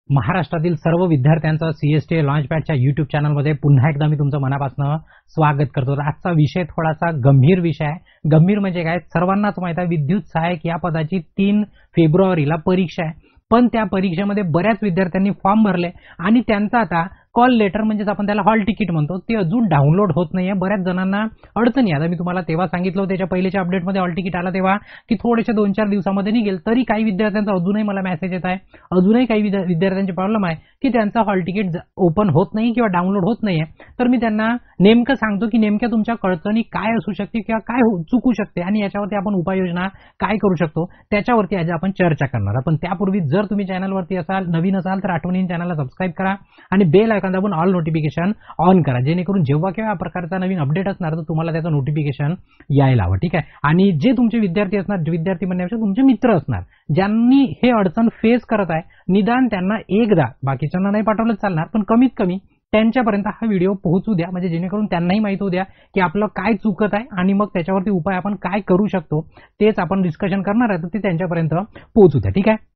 महाराष्ट्रातील सर्व विद्यार्थ्यांचं सीएसटी लॉन्चपॅडच्या यूट्यूब चॅनलमध्ये पुन्हा एकदा मी तुमचं मनापासून स्वागत करतो। आजचा विषय थोडासा गंभीर विषय आहे। गंभीर म्हणजे काय, सर्वांनाच माहिती आहे विद्युत सहाय्यक या पदाची 3 फेब्रुवारीला परीक्षा आहे, पण त्या परीक्षेमध्ये बऱ्याच विद्यार्थ्यांनी फॉर्म भरले आणि त्यांचा आता कॉल लेटर म्हणजेच आपण त्याला हॉल तिकीट म्हणतो ते अजून डाउनलोड होत नाहीये। बऱ्याच जणांना अडचणी आता मी तुम्हाला तेव्हा सांगितलं त्याच्या पहिल्याच्या अपडेटमध्ये हॉल तिकीट आला तेव्हा की थोडेसे 2-4 दिवसामध्ये निघेल, तरी काही विद्यार्थ्यांचा अजूनही मला मेसेज येत आहे, अजूनही काही विद्यार्थ्यांचे प्रॉब्लेम आहे की त्यांचा हॉल तिकीट ओपन होत नाही किंवा डाउनलोड होत नाहीये। तर मी त्यांना नेमकं सांगतो की नेमक्या तुमच्या अडचणी काय असू शकते किंवा काय चुकू शकते आणि याच्यावरती आपण उपाययोजना काय करू शकतो त्याच्यावरती आज आपण चर्चा करणार। पण त्यापूर्वी जर तुम्ही चॅनलवरती असाल, नवीन असाल तर आठवणीने चॅनलला सबस्क्राइब करा आणि बेल आयकॉन दाबून ऑल नोटिफिकेशन ऑन करा, जेणेकरून जेव्हा केव्हा प्रकारचा नवीन अपडेट असणार तर तुम्हाला त्याचं नोटिफिकेशन यायला हवं, ठीक आहे। आणि जे तुमचे विद्यार्थी असणार, विद्यार्थी म्हणण्यापेक्षा तुमचे मित्र असणार ज्यांनी हे अडचण फेस करत आहे, निदान त्यांना एकदा, बाकीच्यांना नाही पाठवलं चालणार पण कमीत कमी त्यांच्यापर्यंत हा व्हिडिओ पोहोचू द्या, म्हणजे जेणेकरून त्यांनाही माहिती होऊ द्या की आपलं काय चुकत आहे आणि मग त्याच्यावरती उपाय आपण काय करू शकतो तेच आपण डिस्कशन करणार आहे, तर ते त्यांच्यापर्यंत पोहोचू द्या, ठीक आहे।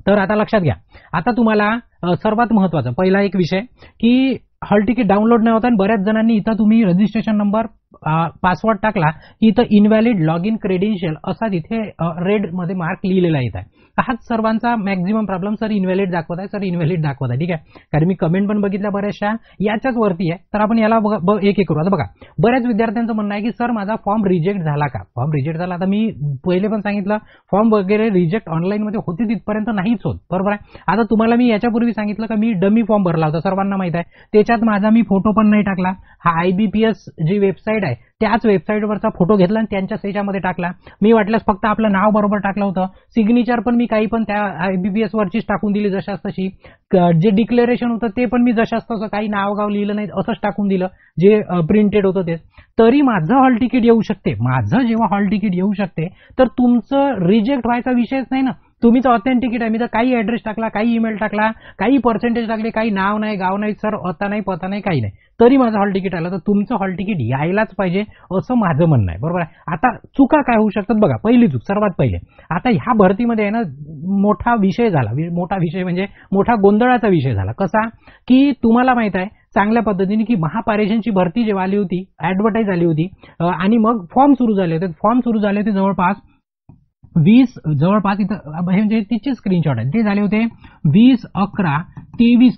तर आता लक्षात घ्या, आता तुम्हाला सर्वात महत्त्वाचा पहिला एक विषय की हॉल तिकीट डाउनलोड नाही होत आणि बऱ्याच जणांनी इथं तुम्ही रजिस्ट्रेशन नंबर पासवर्ड टाकला की इथं इनव्हॅलिड लॉग इन क्रेडेन्शियल असा तिथे रेड मध्ये मार्क लिहिलेला येत आहे। हाच सर्वांचा मॅक्झिमम प्रॉब्लेम, सर इनव्हॅलिड दाखवत आहे, सर इनव्हॅलिड दाखवत आहे, ठीक आहे। कारण मी कमेंट पण बघितल्या बऱ्याचशा याच्याच वरती आहे, तर आपण याला एक करू। आता बघा बऱ्याच विद्यार्थ्यांचं म्हणणं आहे की सर माझा फॉर्म रिजेक्ट झाला का, फॉर्म रिजेक्ट झाला। आता मी पहिले पण सांगितलं फॉर्म वगैरे रिजेक्ट ऑनलाईन मध्ये होते तिथपर्यंत नाहीच होत, बरोबर आहे। आता तुम्हाला मी याच्यापूर्वी सांगितलं का मी डमी फॉर्म भरला होता, सर्वांना माहित आहे, त्याच्यात माझा मी फोटो पण नाही टाकला। हा IBPS जी वेबसाईट आहे त्याच वेबसाईटवरचा फोटो घेतला आणि त्यांच्या सेच्यामध्ये टाकला। मी वाटल्यास फक्त आपलं नाव बरोबर टाकलं होतं, सिग्नेचर पण मी काही पण त्या IBPS वरचीच टाकून दिली जशास तशी, जे डिक्लेरेशन होतं ते पण मी जशास तसं काही नाव गाव लिहिलं नाही असंच टाकून दिलं जे प्रिंटेड होतं ते, तरी माझं हॉल तिकीट येऊ शकते। माझं जेव्हा हॉल तिकीट येऊ शकते तर तुमचं रिजेक्ट व्हायचा विषयच नाही ना, तुम्हीच ऑथेंटिकेट आहे। मी तर काही ऍड्रेस टाकला, काही ईमेल टाकला, काही पर्सेंटेज टाकले, काही नाव नाही, गाव नाही, सर आता नाही, पता नाही, काही नाही, तरी माझं हॉल तिकीट आलं, तर तुमचं हॉल तिकीट यायलाच पाहिजे असं माझं म्हणणं आहे, बरोबर आहे। आता चुका काय होऊ शकतात बघा, पहिली चूक सर्वात पहिले, आता ह्या भरतीमध्ये आहे ना मोठा विषय झाला, मोठा विषय म्हणजे मोठा गोंधळाचा विषय झाला। कसा की तुम्हाला माहित आहे चांगल्या पद्धतीने की महापारेषणची भरती जेव्हा आली होती, ऍडव्हर्टाईज आली होती आणि मग फॉर्म सुरू झाले होते जवळपास 20 जवळपास इथं म्हणजे तिचे स्क्रीनशॉट आहेत, ते झाले होते 20/11/23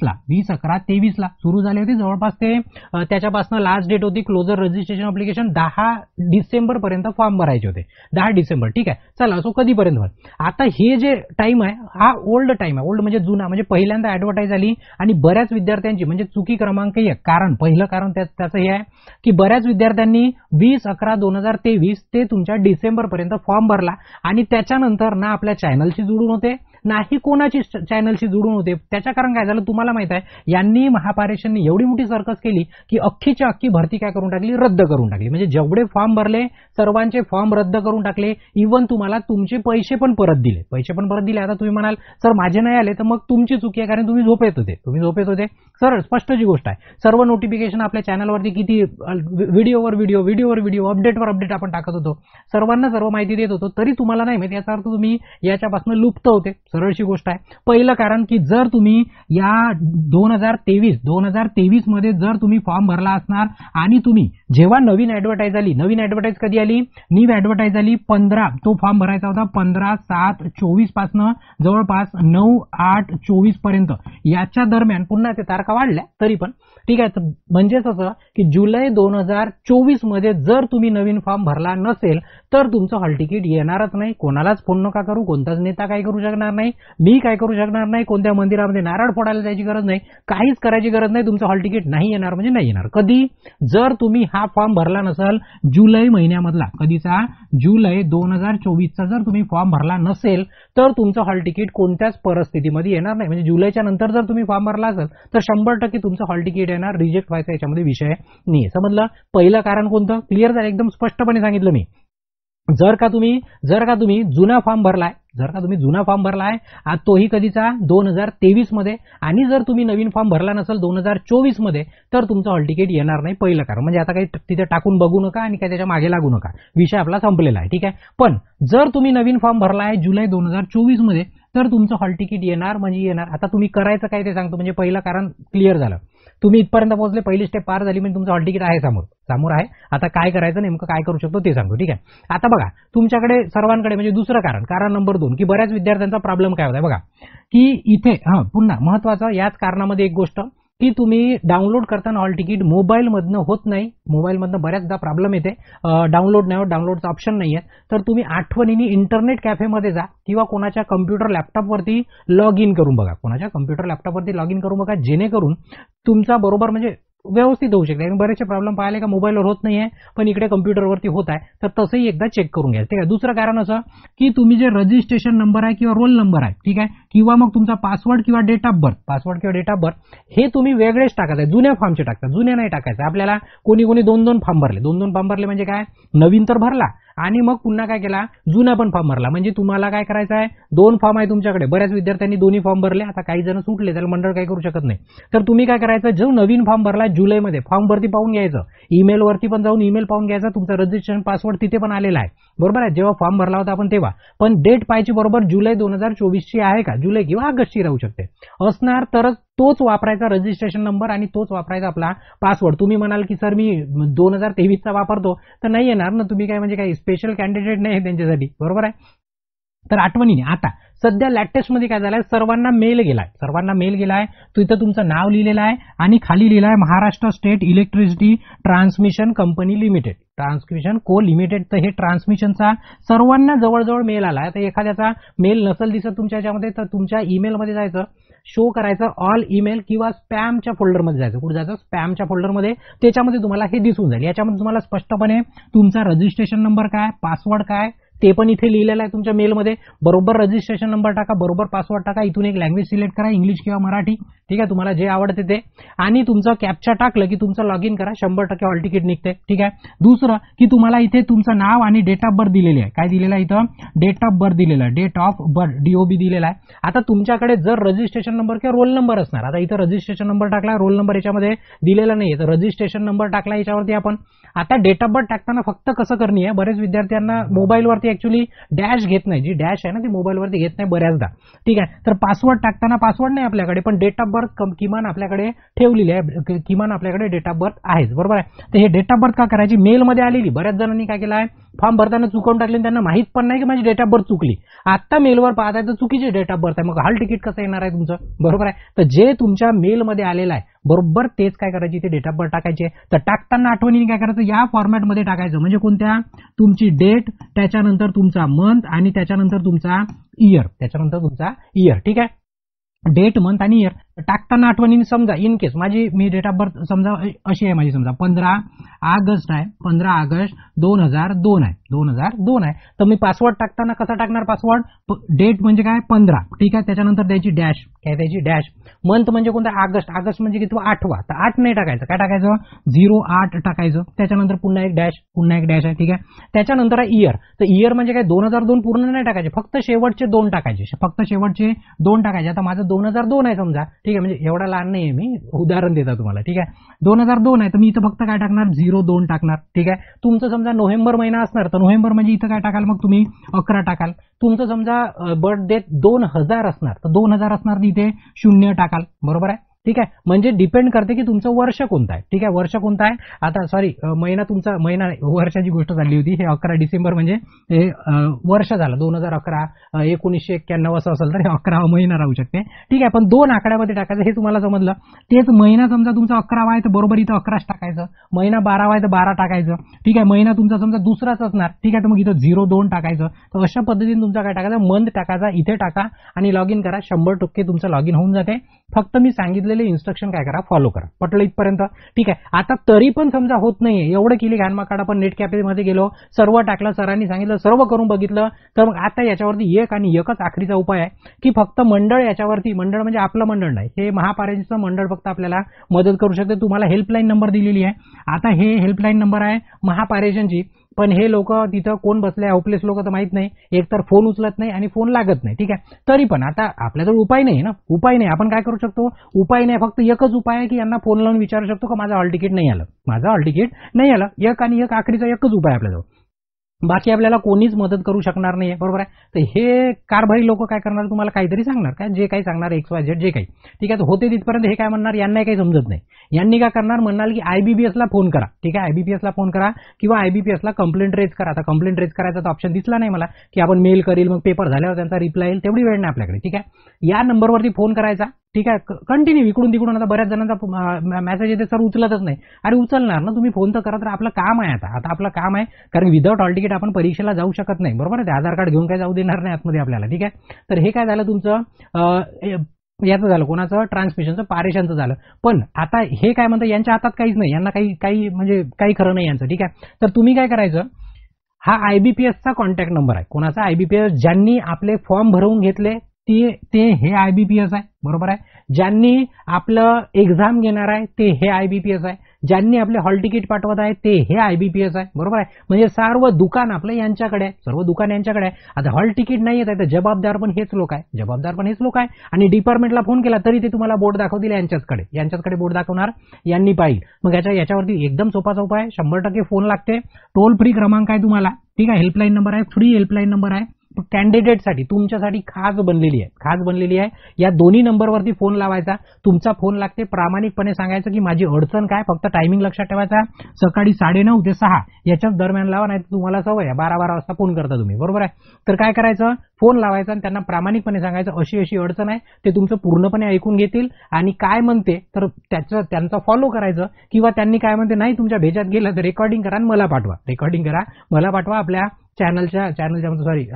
ला सुरू झाले होते। जवळपास ते त्याच्यापासून लास्ट डेट होती क्लोजर रजिस्ट्रेशन अप्लिकेशन 10 डिसेंबर पर्यंत फॉर्म भरायचे होते, 10 डिसेंबर, ठीक आहे। चला असो कधीपर्यंत भर, आता हे जे टाइम आहे हा ओल्ड टाइम आहे, ओल्ड म्हणजे जुना, म्हणजे पहिल्यांदा ऍडव्हर्टाईज आली आणि बऱ्याच विद्यार्थ्यांची म्हणजे चुकी क्रमांक 1 कारण पहिलं कारण त्याचं हे आहे की बऱ्याच विद्यार्थ्यांनी 20/11/2023 ते तुमच्या डिसेंबर पर्यंत फॉर्म भरला आणि त्याच्यानंतर ना आपल्या चॅनलशी जोडून होते नाही कोणाची चॅनलशी जोडून होते। त्याच्या कारण काय झालं तुम्हाला माहित आहे, यांनी महापारेषणनी एवढी मोठी सर्कस केली की अख्खीच्या अख्खी भरती काय करून टाकली, रद्द करून टाकली। म्हणजे जेवढे फॉर्म भरले सर्वांचे फॉर्म रद्द करून टाकले, इव्हन तुम्हाला तुमचे पैसे पण परत दिले। आता तुम्ही म्हणाल सर माझे नाही आले, तर मग तुमची चुकी आहे कारण तुम्ही झोपेत होते, सर स्पष्ट जी गोष्ट आहे। सर्व नोटिफिकेशन आपल्या चॅनलवरती किती व्हिडिओवर व्हिडिओ अपडेटवर अपडेट आपण टाकत होतो, सर्वांना सर्व माहिती देत होतो, तरी तुम्हाला नाही माहिती, याचा अर्थ तुम्ही याच्यापासून लुप्त होते, सरळशी गोष्ट आहे। पहिलं कारण की जर तुम्ही या 2023 मध्ये जर तुम्ही फॉर्म भरला असणार आणि तुम्ही जेव्हा नवीन ऍडव्हर्टाईज कधी आली, न्यू ऍडव्हर्टाईज आली 15, तो फॉर्म भरायचा होता 15/7/24 पासून जवळपास 9/8/24 पर्यंत, याच्या दरम्यान पुन्हा ते तारखा वाढल्या तरी पण, ठीक आहे। म्हणजेच असं की जुलै 2024 मध्ये जर तुम्ही नवीन फॉर्म भरला नसेल तर तुमचं हॉल तिकीट येणारच नाही। कोणालाच फोन नका करू, कोणताच नेता काय करू शकणार नाही, मी काय करू शकणार नाही, कोणत्या मंदिरामध्ये नारळ फोडायला जायची गरज नाही, काहीच करायची गरज नाही, तुमचं हॉल तिकीट नाही येणार म्हणजे नाही येणार। कधी जर तुम्ही हा फॉर्म भरला नसेल जुलै महिन्यामधला, कधीचा जुलै 2024चा जर तुम्ही फॉर्म भरला नसेल तर तुमचं हॉल तिकीट कोणत्याच परिस्थितीमध्ये येणार नाही। म्हणजे जुलैच्या नंतर जर तुम्ही फॉर्म भरला असेल तर 100% तुमचं हॉल तिकीट येणार, रिजेक्ट व्हायचा याच्यामध्ये विषय नाही। समजलं, पहिलं कारण कोणतं क्लिअर झालं, एकदम स्पष्टपणे सांगितलं मी। जर का तुम्ही जुना फॉर्म भरलाय तोही कधीचा 2023 मध्ये, आणि जर तुम्ही नवीन फॉर्म भरला नसेल 2024 मध्ये तर तुमचं हॉल तिकीट येणार नाही, पहिलं कारण। म्हणजे आता काही तिथे टाकून बघू नका आणि काही त्याच्या मागे लागू नका, विषय आपला संपलेला आहे, ठीक आहे। पण जर तुम्ही नवीन फॉर्म भरला आहे जुलै 2024 मध्ये तर तुमचं हॉल तिकीट येणार म्हणजे येणार. आता तुम्ही करायचं काय ते सांगतो, म्हणजे पहिलं कारण क्लिअर झालं. तुम्ही इथपर्यंत पोहोचले, पहिली स्टेप पार झाली म्हणजे तुमचं हॉल तिकीट आहे समोर आहे. आता काय करायचं, नेमकं काय करू शकतो ते सांगतो. ठीक आहे, आता बघा तुमच्याकडे सर्वांकडे म्हणजे दुसरं कारण नंबर 2 की बऱ्याच विद्यार्थ्यांचा प्रॉब्लेम काय होता बघा, की इथे पुन्हा महत्वाचं याच कारणामध्ये एक गोष्ट की तुम्ही डाउनलोड करताना हॉल तिकीट मोबाईलमधनं होत नाही. मोबाईलमधनं बऱ्याचदा प्रॉब्लेम येते, डाउनलोड नाही होत, डाउनलोडचा ऑप्शन नाही आहे. तर तुम्ही आठवणीने इंटरनेट कॅफेमध्ये जा किंवा कोणाच्या कम्प्युटर लॅपटॉपवरती लॉग इन करून बघा, कोणाच्या कम्प्युटर लॅपटॉपवरती लॉग इन करून बघा, जेणेकरून तुमचा बरोबर म्हणजे व्यवस्थित होऊ शकते. बरेचसे प्रॉब्लेम पाहिले का मोबाईलवर होत नाहीये पण इकडे कम्प्युटरवरती होत आहे, तर तसंही एकदा चेक करून घ्या. ठीक आहे, दुसरं कारण असं की तुम्ही जे रजिस्ट्रेशन नंबर आहे किंवा रोल नंबर आहे, ठीक आहे, किंवा मग तुमचा पासवर्ड किंवा डेट ऑफ बर्थ हे तुम्ही वेगळेच टाकायचं आहे, जुन्या फॉर्मचे टाकता, जुने नाही टाकायचं. आपल्याला कोणी 2 फॉर्म भरले, 2 फॉर्म भरले म्हणजे काय, नवीन तर भरला आणि मग पुन्हा काय केला, जुना पण फॉर्म भरला. म्हणजे तुम्हाला काय करायचं आहे, 2 फॉर्म आहे तुमच्याकडे, बऱ्याच विद्यार्थ्यांनी दोन्ही फॉर्म भरले, आता काही जण सुटले, त्याला मंडळ काही करू शकत नाही. तर तुम्ही काय करायचं, जो नवीन फॉर्म भरला जुलैमध्ये, फॉर्म वरती पाहून घ्यायचं, ईमेल वरती पण जाऊन ईमेल पाहून घ्यायचा, तुमचा रजिस्ट्रेशन पासवर्ड तिथे पण आलेला आहे, बरोबर आहे, जेव्हा फॉर्म भरला होता आपण तेव्हा. पण डेट पाहायची बरोबर जुलै 2024 आहे का, जुलै किंवा ऑगस्टची राहू शकते, असणार तरच तोच वापरायचा रजिस्ट्रेशन नंबर आणि तोच वापरायचा आपला पासवर्ड. तुम्ही म्हणाल की सर मी 2023चा वापरतो, तर नाही येणार ना, तुम्ही काय म्हणजे काही स्पेशल कॅन्डिडेट नाही त्यांच्यासाठी, बरोबर आहे. तर आठवणीने आता सध्या लॅटेस्ट मध्ये काय झालंय, सर्वांना मेल गेलाय, तिथं तुमचं नाव लिहिलेलं आहे आणि खाली लिहिलं आहे Maharashtra state electricity transmission company limited, transmission को लिमिटेड. तर हे ट्रान्समिशनचा सर्वांना जवळजवळ मेल आलाय. तर एखाद्याचा मेल नसेल दिसत तुमच्या याच्यामध्ये, तर तुमच्या ईमेलमध्ये जायचं, शो करायचं ऑल ईमेल किंवा स्पॅमच्या फोल्डरमध्ये जायचं. कुठे जायचं, स्पॅमच्या फोल्डरमध्ये, त्याच्यामध्ये तुम्हाला हे दिसून जाईल. याच्यामध्ये तुम्हाला स्पष्टपणे तुमचा रजिस्ट्रेशन नंबर काय, पासवर्ड काय ते पण इथे लिहिलेलं आहे तुमच्या मेलमध्ये. बरोबर रजिस्ट्रेशन नंबर टाका, बरोबर पासवर्ड टाका, इथून एक लँग्वेज सिलेक्ट करा, इंग्लिश किंवा मराठी, ठीक आहे, तुम्हाला जे आवडते ते, आणि तुमचं कॅप्चा टाकलं की तुमचं लॉग इन करा, 100% हॉल तिकीट निघते. ठीक आहे, दुसरं की तुम्हाला इथे तुमचं नाव आणि डेट ऑफ बर्थ दिलेली आहे. काय दिलेलं आहे इथं, डेट ऑफ बर्थ दिलेलं आहे, डेट ऑफ बर्थ DOB दिलेला आहे. आता तुमच्याकडे जर रजिस्ट्रेशन नंबर किंवा रोल नंबर असणार, आता इथं रजिस्ट्रेशन नंबर टाकला, रोल नंबर याच्यामध्ये दिलेला नाहीये, तर रजिस्ट्रेशन नंबर टाकला याच्यावरती आपण. आता डेट ऑफ बर्थ टाकताना फक्त कसं करणी आहे, बरेच विद्यार्थ्यांना मोबाईलवरती ऍक्च्युली डॅश घेत नाही, जी डॅश आहे ना ती मोबाईलवरती घेत नाही बऱ्याचदा. ठीक आहे, तर पासवर्ड टाकताना पासवर्ड नाही आपल्याकडे, पण डेट ऑफ बर्थ किमान आपल्याकडे ठेवलेली आहे, किमान आपल्याकडे डेट ऑफ बर्थ आहेच, बरोबर आहे. तर हे डेट ऑफ बर्थ का करायची, मेलमध्ये आलेली, बऱ्याच जणांनी काय केलं आहे, फॉर्म भरताना चुकवून टाकले, त्यांना माहित पण नाही की माझी डेट ऑफ बर्थ चुकली. आता मेलवर पाहताय तर चुकीची डेट ऑफ बर्थ आहे, मग हॉल तिकीट कसं येणार आहे तुमचं, बरोबर आहे. तर जे तुमच्या मेलमध्ये आलेलं आहे बरोबर तेच काय करायची, ते डेट ऑफ बर्थ टाकायचे. तर टाकताना आठवणीने काय करायचं, या फॉर्मॅटमध्ये टाकायचं, म्हणजे कोणत्या, तुमची डेट, त्याच्यानंतर तुमचा मंथ आणि त्याच्यानंतर तुमचा इयर, ठीक आहे, डेट, मंथ आणि इयर टाकताना आठवणीने समजा इन केस मी डेट ऑफ बर्थ समजा अशी आहे माझी, समजा 15 ऑगस्ट आहे, 15 ऑगस्ट 2002 आहे. तर मी पासवर्ड टाकताना कसा टाकणार, पासवर्ड डेट म्हणजे काय 15, ठीक आहे, त्याच्यानंतर द्यायची डॅश, काय द्यायची डॅश, मंथ म्हणजे कोणता, ऑगस्ट म्हणजे किती 8वा, तर 8 नाही टाकायचं, काय टाकायचं 08 टाकायचं, त्याच्यानंतर पुन्हा एक डॅश आहे, ठीक आहे, त्याच्यानंतर इयर, तर इयर म्हणजे काय 2002 पूर्ण नाही टाकायचे, फक्त शेवटचे 2 टाकायचे, आता माझं 2002 आहे समजा, ठीक आहे, म्हणजे एवढा लहान नाही आहे मी, उदाहरण देता तुम्हाला, ठीक आहे, 2002 आहे, तर मी इथं फक्त काय टाकणार 02 टाकणार, ठीक आहे. तुमचं समजा नोव्हेंबर महिना असणार, तर नोव्हेंबर म्हणजे इथं काय टाकाल, मग तुम्ही 11 टाकाल. तुमचं समजा बर्थ डेट 2000 असणार, तर 2000 असणार, इथे 0 टाकाल, बरोबर आहे. ठीक आहे, म्हणजे डिपेंड करते की तुमचं वर्ष कोणतं आहे, ठीक आहे, वर्ष कोणतं आहे, आता सॉरी महिना, तुमचा महिना वर्षाची गोष्ट चालली होती, हे 11 डिसेंबर म्हणजे हे वर्ष झालं, 2011 1991 असं असेल तर हे 11वा महिना राहू शकते, ठीक आहे. पण 2 आकड्यामध्ये टाकायचं, हे तुम्हाला समजलं. तेच महिना समजा तुमचा 11वा आहे तर बरोबर इथं 11 टाकायचं, महिना 12वा आहे तर 12 टाकायचं, ठीक आहे, महिना तुमचा समजा दुसराच असणार, ठीक आहे, तर मग इथं 02 टाकायचं. तर अशा पद्धतीने तुमचा काय टाकायचं, मंथ टाकायचा, इथे टाका आणि लॉग इन करा, 100% तुमचं लॉग इन होऊन जाते. फक्त मी सांगितलेले इन्स्ट्रक्शन काय करा, फॉलो करा. पटलं इथपर्यंत, ठीक आहे. आता तरी पण समजा होत नाहीये, एवढं केली घाणमाकाड, आपण नेट कॅफेमध्ये गेलो, सर्व टाकलं, सरांनी सांगितलं, सर्व करून बघितलं, तर मग आता याच्यावरती एकच आखरीचा उपाय आहे की फक्त मंडळ याच्यावरती, मंडळ म्हणजे आपलं मंडळ नाही, हे महापारेषणचं मंडळ फक्त आपल्याला मदत करू शकते. तुम्हाला हेल्पलाईन नंबर दिलेली आहे, आता हे हेल्पलाईन नंबर आहे महापारेषणची, पण हे लोक तिथं कोण बसले, होपलेस लोक तर माहित नाही, एकतर फोन उचलत नाही आणि फोन लागत नाही, ठीक आहे. तरी पण आता आपल्याजवळ उपाय नाही ना, आपण काय करू शकतो, उपाय नाही, फक्त एकच उपाय आहे की यांना फोन लावून विचारू शकतो का माझं हॉल तिकीट नाही आलं, एक आणि एक आखरीचा एकच उपाय आपल्याजवळ. बाकी आपल्याला कोणीच मदत करू शकणार नाहीये, बरोबर आहे. तर हे कारभारी लोक काय करणार, तुम्हाला काहीतरी सांगणार, काय जे काही सांगणार XYZ जे काही, ठीक आहे. होते तिथपर्यंत हे काय म्हणणार, यांनाही काही समजत नाही. यांनी काय करणार, म्हणाल की IBPS ला फोन करा, ठीक आहे. IBPS ला फोन करा किंवा IBPS ला कंप्लेंट रेज करा. आता कंप्लेंट रेज करायचा तर ऑप्शन दिसला नाही मला, की आपण मेल करील, मग पेपर झाल्यावर त्यांचा रिप्लाय येईल, तेवढी वेळ नाही आपल्याकडे, ठीक आहे. या नंबरवरती फोन करायचा, ठीक आहे. कंटिन्यू इकडून तिकडून आता बऱ्याच जणांचा मेसेज येते, सर उचलतच नाही. अरे उचलणार ना, तुम्ही फोन तर करा, तर आपलं काम आहे. आता आपलं काम आहे, कारण विदाउट हॉल तिकीट आपण परीक्षेला जाऊ शकत नाही, बरोबर आहे. आधार कार्ड घेऊन काय जाऊ देणार नाही आतमध्ये आपल्याला, ठीक आहे. तर हे काय झालं तुमचं, याचं झालं, कोणाचं, ट्रान्समिशनचं, पारेषणचं झालं. पण आता हे काय म्हणतं, यांच्या हातात काहीच नाही, यांना काही म्हणजे काही खरं नाही यांचं, ठीक आहे. तर तुम्ही काय करायचं, हा IBPSचा कॉन्टॅक्ट नंबर आहे. कोणाचा, IBPS, ज्यांनी आपले फॉर्म भरवून घेतले ते हे IBPS आहे, बरोबर आहे. ज्यांनी आपलं एक्झाम घेणार आहे ते हे IBPS आहे. ज्यांनी आपले हॉल तिकीट पाठवत आहे ते हे IBPS आहे, बरोबर आहे. म्हणजे सर्व दुकान आपलं यांच्याकडे आहे, सर्व दुकान यांच्याकडे आहे. आता हॉल तिकीट नाही येत आहे तर जबाबदार पण हेच लोक आहे, आणि डिपार्टमेंटला फोन केला तरी ते तुम्हाला बोर्ड दाखवतील यांच्याचकडे बोर्ड दाखवणार, यांनी पाहिजे. मग याच्यावरती एकदम सोपा आहे, 100% फोन लागते. टोल फ्री क्रमांक आहे तुम्हाला, ठीक आहे. हेल्पलाईन नंबर आहे, फ्री हेल्पलाईन नंबर आहे. कॅन्डिडेटसाठी तुमच्यासाठी खास बनलेली आहे. या दोन्ही नंबरवरती फोन लावायचा. तुमचा फोन लागते, प्रामाणिकपणे सांगायचं की माझी अडचण काय, फक्त टायमिंग लक्षात ठेवायचा, सकाळी 9:30 ते 6 याच्याच दरम्यान लावा, नाही तर तुम्हाला सवय आहे 12 वाजता फोन करता तुम्ही, बरोबर आहे. तर काय करायचं, फोन लावायचा आणि त्यांना प्रामाणिकपणे सांगायचं अशी अडचण आहे. ते तुमचं पूर्णपणे ऐकून घेतील आणि काय म्हणते तर त्यांचा फॉलो करायचं, किंवा त्यांनी काय म्हणते नाही तुमच्या भेजात गेलं तर रेकॉर्डिंग करा आणि मला पाठवा आपल्या चॅनलच्या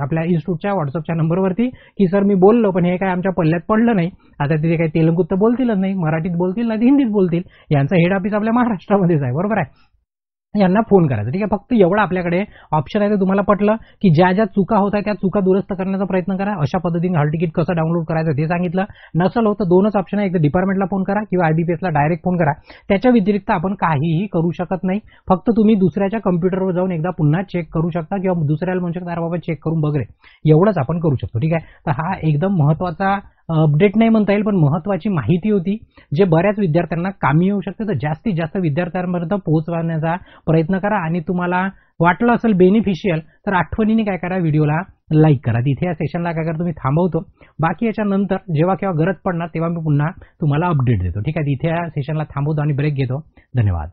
आपल्या इन्स्टिट्यूटच्या व्हॉट्सअपच्या नंबरवरती, की सर मी बोललो पण हे काय आमच्या पल्ल्यात पडलं नाही. आता तिथे काही तेलुगूत तर बोलतीलच नाही, मराठीत बोलतील नाही, हिंदीत बोलतील. यांचं हेड ऑफिस आपल्या महाराष्ट्रामध्येच आहे, बरोबर आहे. यांना फोन करायचा, ठीक आहे. फक्त एवढं आपल्याकडे ऑप्शन आहे. ते तुम्हाला पटलं की ज्या चुका होत आहेत त्या चुका दुरुस्त करण्याचा प्रयत्न करा. अशा पद्धतीने हॉल तिकीट कसं डाउनलोड करायचं ते सांगितलं. नसल होतं दोनच ऑप्शन आहे, एक डिपार्टमेंटला फोन करा किंवा IBPS ला डायरेक्ट फोन करा. त्याच्या व्यतिरिक्त आपण काहीही करू शकत नाही. फक्त तुम्ही दुसऱ्याच्या कम्प्युटरवर जाऊन एकदा पुन्हा चेक करू शकता, किंवा दुसऱ्याला म्हणू शकता अरे बाबा चेक करून बघ रे, एवढंच आपण करू शकतो, ठीक आहे. तर हा एकदम महत्त्वाचा अपडेट नाही म्हणता येईल, पण महत्त्वाची माहिती होती, जे बऱ्याच विद्यार्थ्यांना कामी येऊ शकते. तर जास्तीत जास्त विद्यार्थ्यांपर्यंत पोहोचवण्याचा प्रयत्न करा. आणि तुम्हाला वाटलं असेल बेनिफिशियल तर आठवणीने काय करा, व्हिडिओला लाईक करा. तिथे या सेशनला काय करा, तुम्ही थांबवतो. बाकी याच्यानंतर जेव्हा केव्हा गरज पडणार तेव्हा मी पुन्हा तुम्हाला अपडेट देतो, ठीक आहे. तिथे या सेशनला थांबवतो आणि ब्रेक घेतो. धन्यवाद.